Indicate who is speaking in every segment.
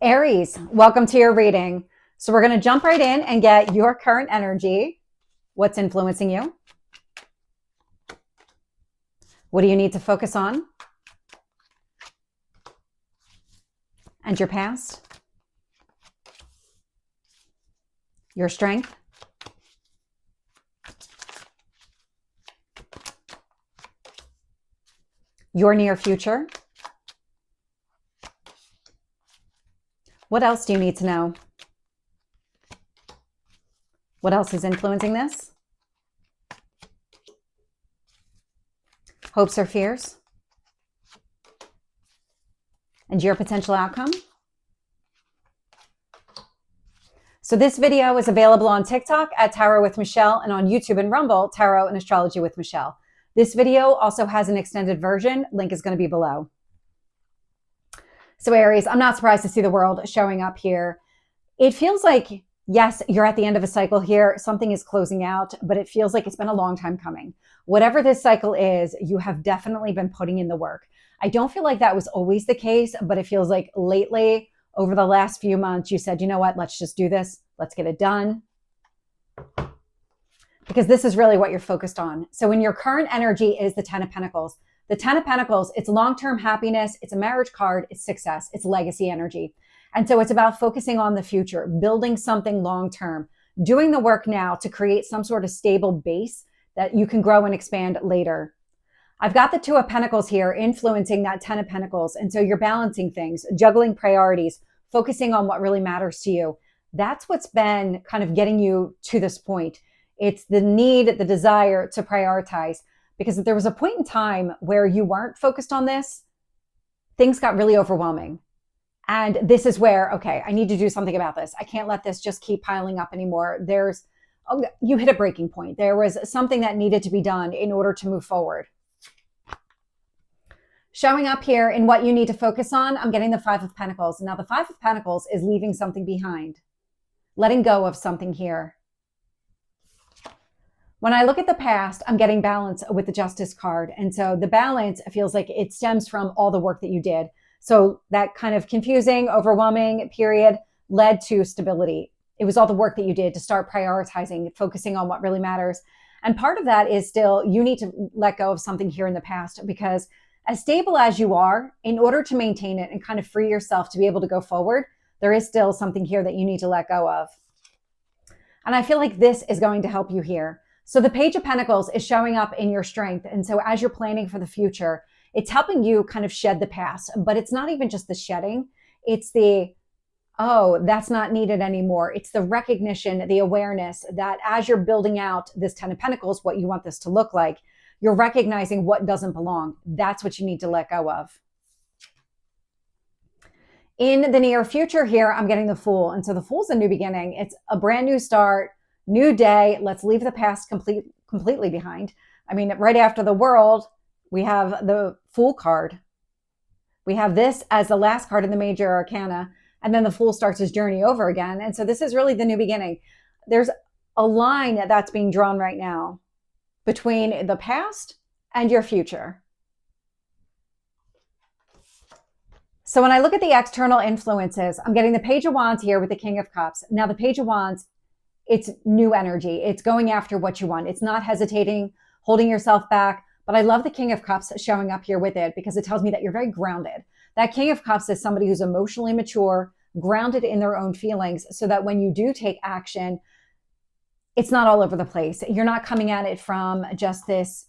Speaker 1: Aries, welcome to your reading. So we're going to jump right in and get your current energy. What's influencing you? What do you need to focus on? And your past? Your strength? Your near future? What else do you need to know? What else is influencing this? Hopes or fears? And your potential outcome? So this video is available on TikTok at Tarot with Michelle and on YouTube and Rumble, Tarot and Astrology with Michelle. This video also has an extended version. Link is going to be below. So Aries, I'm not surprised to see the world showing up here. It feels like, yes, you're at the end of a cycle here. Something is closing out, but it feels like it's been a long time coming. Whatever this cycle is, you have definitely been putting in the work. I don't feel like that was always the case, but it feels like lately, over the last few months, you said, you know what, let's just do this. Let's get it done. Because this is really what you're focused on. So in your current energy is the Ten of Pentacles. The Ten of Pentacles, it's long-term happiness, it's a marriage card, it's success, it's legacy energy. And so it's about focusing on the future, building something long-term, doing the work now to create some sort of stable base that you can grow and expand later. I've got the Two of Pentacles here influencing that Ten of Pentacles. And so you're balancing things, juggling priorities, focusing on what really matters to you. That's what's been kind of getting you to this point. It's the need, the desire to prioritize. Because there was a point in time where you weren't focused on this, things got really overwhelming. And this is where, okay, I need to do something about this. I can't let this just keep piling up anymore. You hit a breaking point. There was something that needed to be done in order to move forward. Showing up here in what you need to focus on, I'm getting the Five of Pentacles. Now the Five of Pentacles is leaving something behind, letting go of something here. When I look at the past, I'm getting balance with the Justice card. And so the balance feels like it stems from all the work that you did. So that kind of confusing, overwhelming period led to stability. It was all the work that you did to start prioritizing, focusing on what really matters. And part of that is still, you need to let go of something here in the past, because as stable as you are, in order to maintain it and kind of free yourself to be able to go forward, there is still something here that you need to let go of. And I feel like this is going to help you here. So the Page of Pentacles is showing up in your strength. And so as you're planning for the future, it's helping you kind of shed the past. But it's not even just the shedding. It's the, oh, that's not needed anymore. It's the recognition, the awareness that as you're building out this Ten of Pentacles, what you want this to look like, you're recognizing what doesn't belong. That's what you need to let go of. In the near future here, I'm getting the Fool. And so the Fool's a new beginning. It's a brand new start. New day, let's leave the past completely behind. I mean, right after the World, we have the Fool card. We have this as the last card in the major arcana, and then the Fool starts his journey over again. And so this is really the new beginning. There's a line that's being drawn right now between the past and your future. So when I look at the external influences, I'm getting the Page of Wands here with the King of Cups. Now the Page of Wands, it's new energy. It's going after what you want. It's not hesitating, holding yourself back. But I love the King of Cups showing up here with it, because it tells me that you're very grounded. That King of Cups is somebody who's emotionally mature, grounded in their own feelings, so that when you do take action, it's not all over the place. You're not coming at it from just this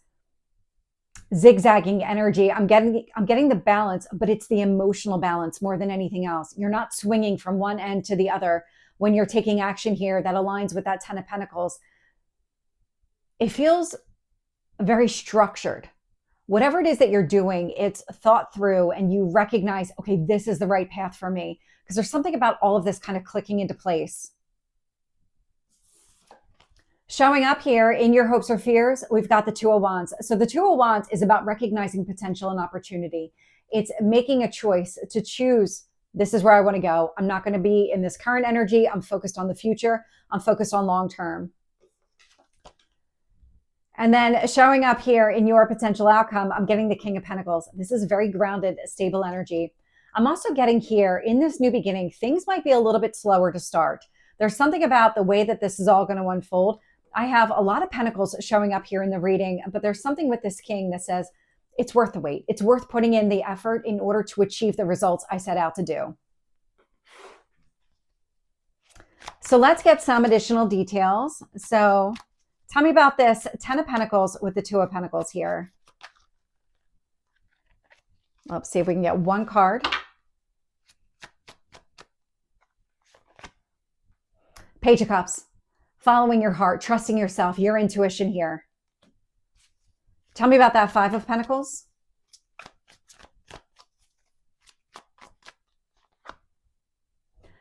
Speaker 1: zigzagging energy. I'm getting the balance, but it's the emotional balance more than anything else. You're not swinging from one end to the other. When you're taking action here that aligns with that Ten of Pentacles, it feels very structured. Whatever it is that you're doing, it's thought through, and you recognize, okay, this is the right path for me. Because there's something about all of this kind of clicking into place. Showing up here in your hopes or fears, we've got the Two of Wands. So the Two of Wands is about recognizing potential and opportunity. It's making a choice to choose, this is where I want to go. I'm not going to be in this current energy. I'm focused on the future. I'm focused on long term. And then showing up here in your potential outcome, I'm getting the King of Pentacles. This is very grounded, stable energy. I'm also getting here in this new beginning, things might be a little bit slower to start. There's something about the way that this is all going to unfold. I have a lot of pentacles showing up here in the reading, but there's something with this king that says it's worth the wait. It's worth putting in the effort in order to achieve the results I set out to do. So let's get some additional details. So tell me about this 10 of Pentacles with the 2 of Pentacles here. Let's see if we can get one card. Page of Cups. Following your heart, trusting yourself, your intuition here. Tell me about that 5 of Pentacles.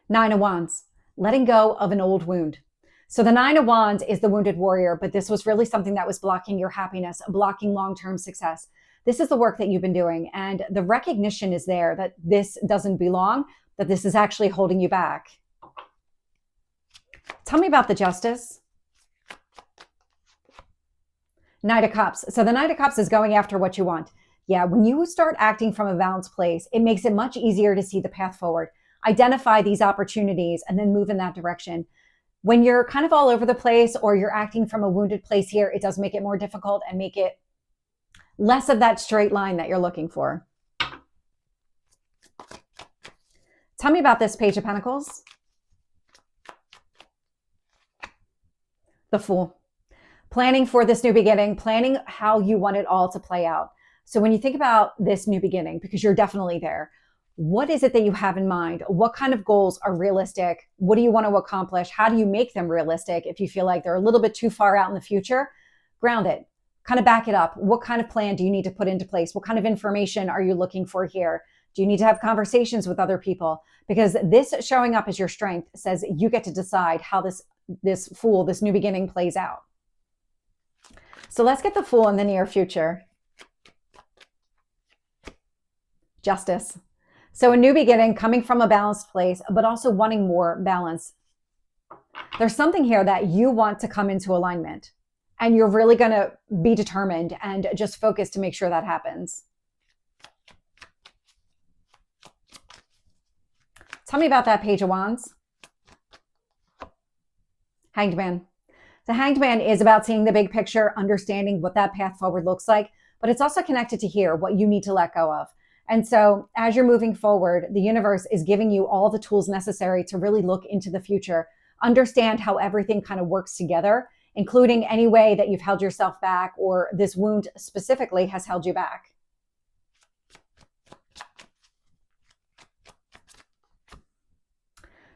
Speaker 1: Nine of Wands. Letting go of an old wound. So the 9 of Wands is the wounded warrior, but this was really something that was blocking your happiness, blocking long-term success. This is the work that you've been doing, and the recognition is there that this doesn't belong, that this is actually holding you back. Tell me about the Justice. Knight of Cups. So the Knight of Cups is going after what you want. Yeah, when you start acting from a balanced place, it makes it much easier to see the path forward. Identify these opportunities and then move in that direction. When you're kind of all over the place or you're acting from a wounded place here, it does make it more difficult and make it less of that straight line that you're looking for. Tell me about this Page of Pentacles. The Fool. Planning for this new beginning, planning how you want it all to play out. So when you think about this new beginning, because you're definitely there, what is it that you have in mind? What kind of goals are realistic? What do you want to accomplish? How do you make them realistic? If you feel like they're a little bit too far out in the future, ground it, kind of back it up. What kind of plan do you need to put into place? What kind of information are you looking for here? Do you need to have conversations with other people? Because this showing up as your strength says you get to decide how this Fool, this new beginning plays out. So let's get the Fool in the near future. Justice. So a new beginning coming from a balanced place, but also wanting more balance. There's something here that you want to come into alignment, and you're really going to be determined and just focus to make sure that happens. Tell me about that Page of Wands. Hanged Man. The Hanged Man is about seeing the big picture, understanding what that path forward looks like, but it's also connected to here, what you need to let go of. And so as you're moving forward, the universe is giving you all the tools necessary to really look into the future, understand how everything kind of works together, including any way that you've held yourself back or this wound specifically has held you back.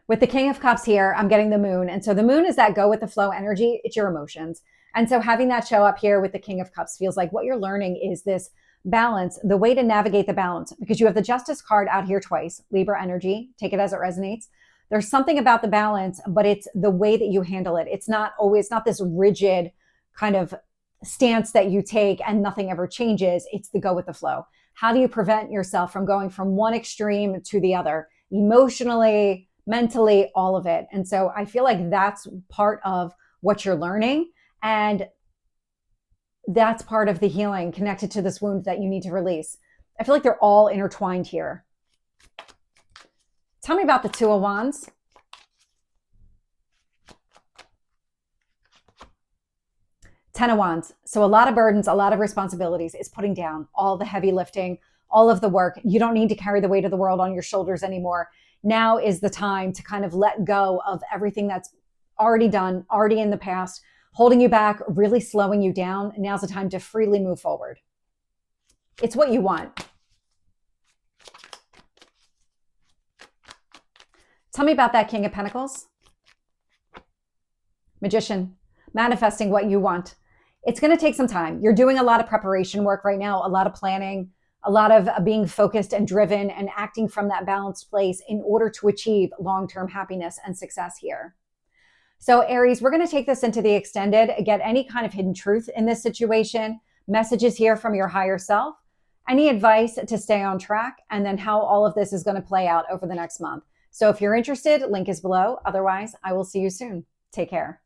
Speaker 1: With the King of Cups here, I'm getting the Moon. And so the Moon is that go with the flow energy. It's your emotions. And so having that show up here with the King of Cups feels like what you're learning is this balance, the way to navigate the balance, because you have the Justice card out here twice, Libra energy, take it as it resonates. There's something about the balance, but it's the way that you handle it. It's not this rigid kind of stance that you take and nothing ever changes. It's the go with the flow. How do you prevent yourself from going from one extreme to the other, emotionally, mentally, all of it? And so I feel like that's part of what you're learning. And that's part of the healing connected to this wound that you need to release. I feel like they're all intertwined here. Tell me about the Two of Wands. Ten of Wands. So a lot of burdens, a lot of responsibilities. It's putting down all the heavy lifting, all of the work. You don't need to carry the weight of the world on your shoulders anymore. Now is the time to kind of let go of everything that's already done, already in the past, holding you back, really slowing you down. Now's the time to freely move forward. It's what you want. Tell me about that King of Pentacles. Magician, manifesting what you want. It's going to take some time. You're doing a lot of preparation work right now, a lot of planning, a lot of being focused and driven and acting from that balanced place in order to achieve long-term happiness and success here. So Aries, we're going to take this into the extended, get any kind of hidden truth in this situation, messages here from your higher self, any advice to stay on track, and then how all of this is going to play out over the next month. So if you're interested, link is below. Otherwise, I will see you soon. Take care.